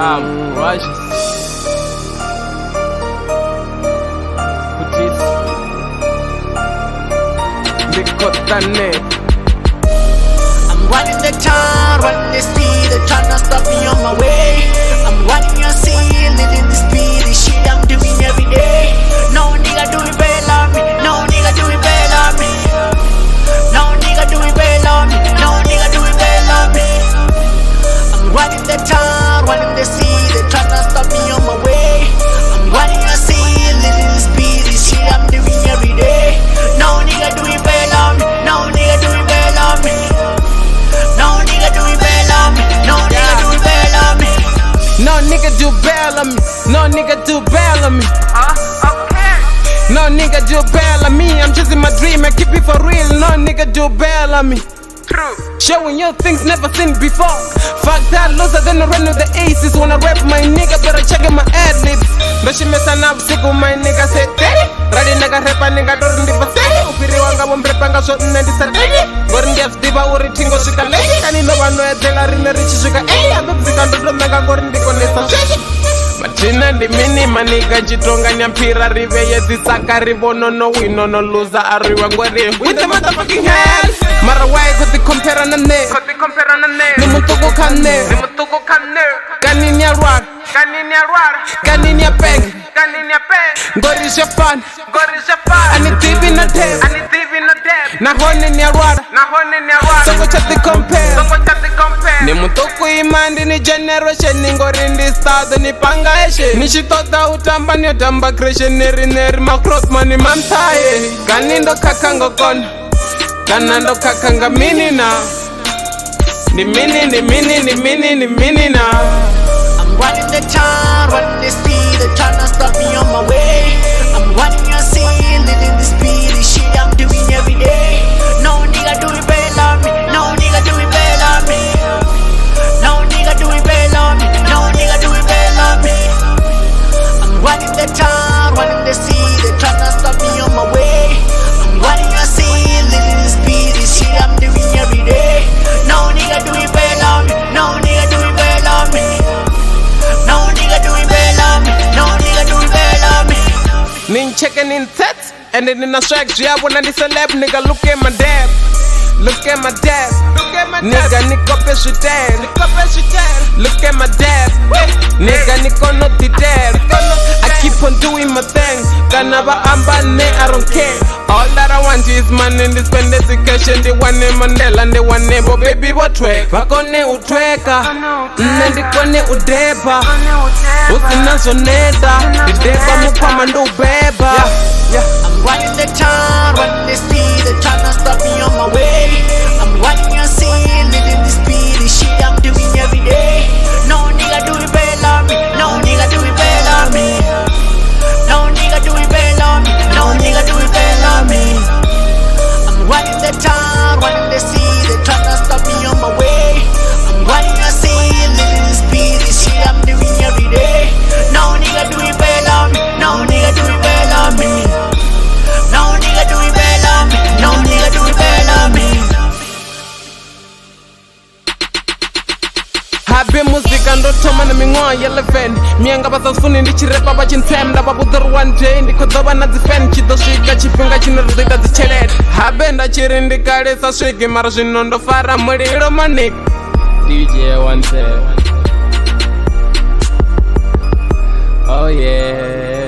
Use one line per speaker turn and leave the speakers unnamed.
Rogers. Curties.
I'm running the town, running the speed, they're trying to stop me on my way. I'm running your scene, living the speed, the shit I'm doing every day. No nigga do it well on me, no nigga do it well on me. No nigga do it well on me, no nigga do it well on me. I'm running the town, running the sea, they're trying to stop me on my way. I'm running your scene, living the speed, the shit I'm doing every day. No nigga do it well on me, no nigga do it well on me. No nigga do it well on me, no nigga do it well on me.
No nigga do bail on me, no nigga do bail on me. No nigga do bail on me, I'm chasing my dream, I keep it for real. No nigga do bail on me.
True.
Showing you things never seen before. Fuck that loser, then I run with the aces. When I rap my nigga, better check my ad-libs. But she messin' up sick with my nigga said daddy. Radi nigga rap a nigga don't give a say. Upiri wanga wambrepanga shot in the Saturday. Gorin gas diva uri tingo shika lady. Kani no one know a tela rina rich shika hey. I'm a bzika ndo mega gorin diko nesa shiki. Machina di mini maniga jitonga nyampira rive yezi saka rivo no win no loser ariwa ngwari with the motherfucking hell. Mara wai kote compare na ne. Ni mutuko kane. Kanini ya rwar. Kanini ya peg. Gorisha fan. Ani TV na tape. Na hone ni ya rwar. Soko chati compare. Ni mutuko imandi ni generation. Ni ngorindi stars ni panga eshe. Nishitota utamba ni otamba creation. Neri macross money mamtaye. Kanindo kakango kon. Kanando kakanga mini na. Ni mini na.
I'm running the town, running the speed, they're trying to stop me on my way. I'm running your scene, living the speed, the shit I'm doing every day. No nigga do it well on me, no nigga do it well on me. No nigga do it well on me, no nigga do it well on me. I'm running the town, running the sea, they're trying to stop me on my way. I'm running your scene, living the speed, the shit I'm doing every day. No nigga do it well on me, no nigga do it well on me. No nigga do it well on me, no nigga do it well on me.
Nin checking in sets, and then in a strike job when I need celeb, nigga look at my dad. Look at my dad. Nigga niko peshi dad. Look at my dad. Nigga niko not the dad. I keep on doing my thing. Kanaba ambane, I don't care. All that I want is money and spend education. The one name Mandela and the one name but baby what way. Vakone utweka. Nendikone udeba. Usina soneda. Dideba mukama ndo beba.
I'm running the town, running the speed, they're trying to stop me on my way. I'm running your scene, living the speed, the shit I'm doing every day. No nigga do it well on me, no nigga do it well on me. No nigga do it well on me, no nigga do it well on me. I'm running the town, running the sea, they're trying to stop me on my way. I'm running your scene, living the speed, the shit I'm doing every day. No nigga do it well on me, no nigga do it well on me. No nigga do it well on me, no nigga do it well on me.
Habe muzika ndotoma na ming'oa yeleven. Mianga basasfuni ndichirepa bachintemda babudhur one day. Ndikodoba na zifen chidoshika chipinga chinurudida zichelet. Habe ndachiri ndikalisa shiki mara zvinondo fara mulilo manik. DJ one day. Oh yeah.